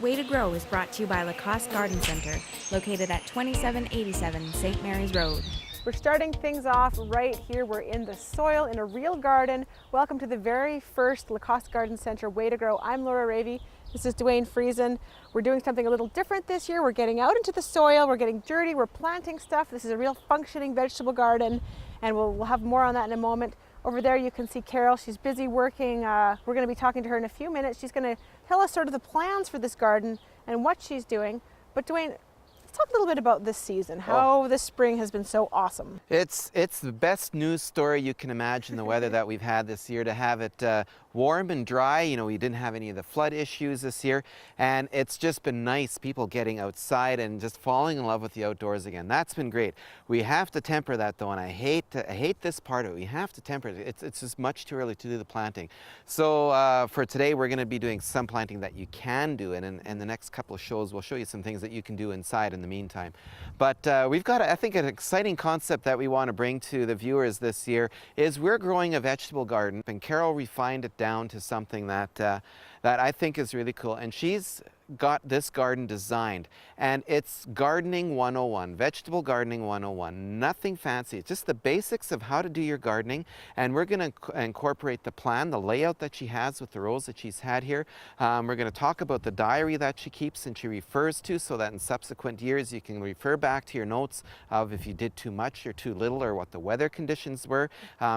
Way to Grow is brought to you by Lacoste Garden Center, located at 2787 St. Mary's Road. We're starting things off right here. We're in the soil in a real garden. Welcome to the very first Lacoste Garden Center Way to Grow. I'm Laura Ravey. This is Dwayne Friesen. We're doing something a little different this year. We're getting out into the soil. We're getting dirty. We're planting stuff. This is a real functioning vegetable garden, and we'll have more on that in a moment. Over there you can see Carol. She's busy working. We're going to be talking to her in a few minutes. She's going to tell us sort of the plans for this garden and what she's doing. But Dwayne, let's talk a little bit about this season, how this spring has been so awesome. It's the best news story you can imagine, the weather that we've had this year, to have it warm and dry. You know, we didn't have any of the flood issues this year, and it's just been nice, people getting outside and just falling in love with the outdoors again. That's been great. We have to temper that though, and I hate this part of it. We have to temper it. It's just much too early to do the planting. So for today, we're going to be doing some planting that you can do, and in the next couple of shows, we'll show you some things that you can do inside in the meantime. But we've got, I think, an exciting concept that we want to bring to the viewers this year is we're growing a vegetable garden, and Carol refined it down to something that that I think is really cool. And she's got this garden designed, and it's gardening 101, vegetable gardening 101, nothing fancy. It's just the basics of how to do your gardening, and we're going to incorporate the plan, the layout that she has with the rows that she's had here. We're going to talk about the diary that she keeps and she refers to, so that in subsequent years you can refer back to your notes of if you did too much or too little, or what the weather conditions were.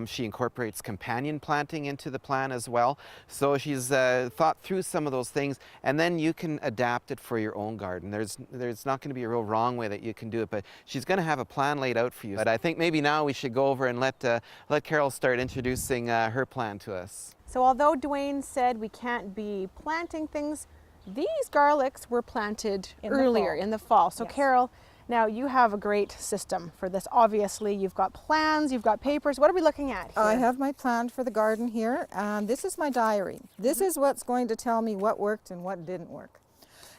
She incorporates companion planting into the plan as well. So she's thought through some of those things, and then you can adapt it for your own garden. There's not going to be a real wrong way that you can do it, but she's going to have a plan laid out for you. But I think maybe now we should go over and let Carol start introducing her plan to us. So although Dwayne said we can't be planting things, these garlics were planted earlier in the fall. So yes. Carol, now you have a great system for this. Obviously, you've got plans, you've got papers. What are we looking at here? I have my plan for the garden here, and this is my diary. This is what's going to tell me what worked and what didn't work.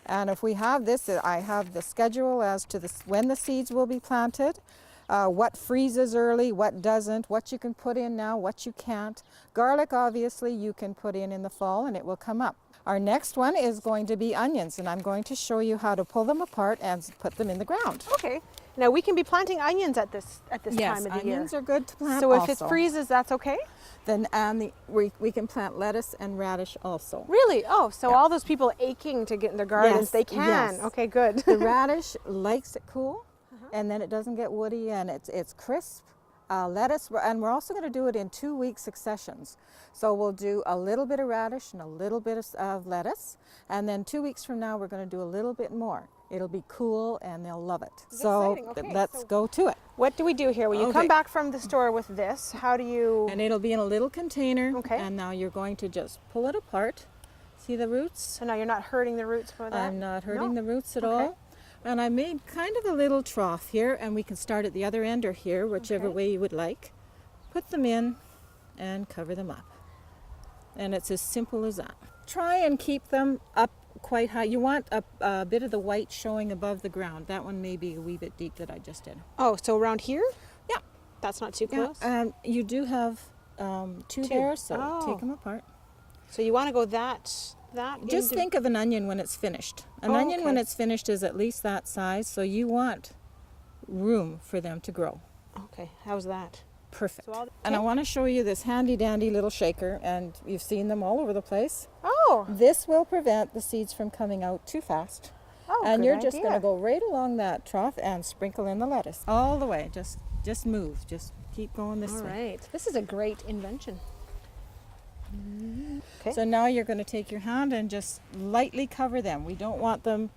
And if we have this, I have the schedule as to when the seeds will be planted, what freezes early, what doesn't, what you can put in now, what you can't. Garlic, obviously, you can put in the fall and it will come up. Our next one is going to be onions, and I'm going to show you how to pull them apart and put them in the ground. Okay. Now we can be planting onions at this time of the year. Yes, onions are good to plant so also. if it freezes, that's okay? Then we can plant lettuce and radish also. Really? Oh, so all those people aching to get in their gardens, Yes, they can. yes. Okay, good. The radish likes it cool, and then it doesn't get woody, and it's crisp. Lettuce, and we're also going to do it in 2-week successions. So we'll do a little bit of radish and a little bit of lettuce, and then 2 weeks from now we're going to do a little bit more. It'll be cool and they'll love it. So okay, let's go to it. What do we do here? When you come back from the store with this, how do you... And it'll be in a little container. Okay. And now you're going to just pull it apart. See the roots? So now you're not hurting the roots for that? I'm not hurting the roots at all. And I made kind of a little trough here, and we can start at the other end or here, whichever way you would like. Put them in and cover them up. And it's as simple as that. Try and keep them up quite high. You want a bit of the white showing above the ground. That one may be a wee bit deep that I just did. Oh, so around here? Yeah. That's not too close? You do have two there, so take them apart. So you want to go that just think of an onion when it's finished. An onion when it's finished is at least that size, so you want room for them to grow. Okay, how's that? Perfect. So and I want to show you this handy dandy little shaker, and you've seen them all over the place. Oh. This will prevent the seeds from coming out too fast. Oh, and good you're just idea. going to go right along that trough and sprinkle in the lettuce all the way. Just move. Just keep going this way. All right. This is a great invention. Okay. So now you're going to take your hand and just lightly cover them. We don't want them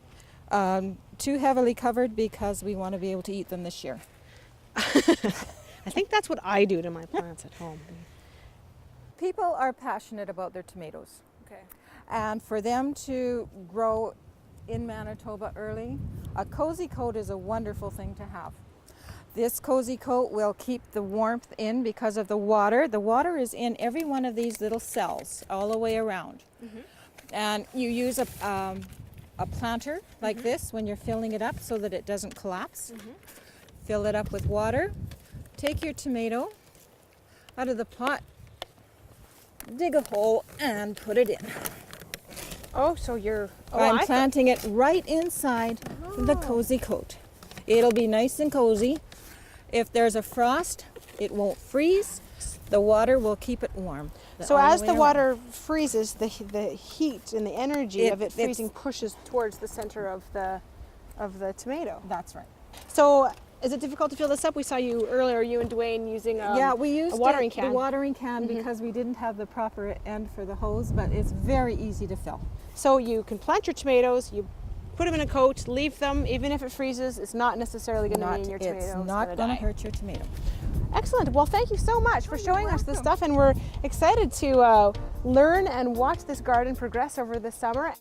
too heavily covered because we want to be able to eat them this year. I think that's what I do to my plants at home. People are passionate about their tomatoes. Okay. And for them to grow in Manitoba early, a cozy coat is a wonderful thing to have. This cozy coat will keep the warmth in because of the water. The water is in every one of these little cells all the way around. And you use a planter like this when you're filling it up so that it doesn't collapse. Fill it up with water. Take your tomato out of the pot, dig a hole and put it in. Oh, so you're... Oh, I'm I thought- planting it right inside the cozy coat. It'll be nice and cozy. If there's a frost, it won't freeze. The water will keep it warm. So all as way the around. water freezes, the heat and the energy of it it's- freezing pushes towards the center of the tomato. That's right. So is it difficult to fill this up? We saw you earlier, you and Dwayne using Yeah, we used a watering the can. watering can because we didn't have the proper end for the hose, but it's very easy to fill. So you can plant your tomatoes, you put them in a coat, leave them, even if it freezes, it's not necessarily going to mean your tomatoes It's not gonna going to die. hurt your tomato. Excellent. Well, thank you so much for showing us this stuff, and we're excited to learn and watch this garden progress over the summer.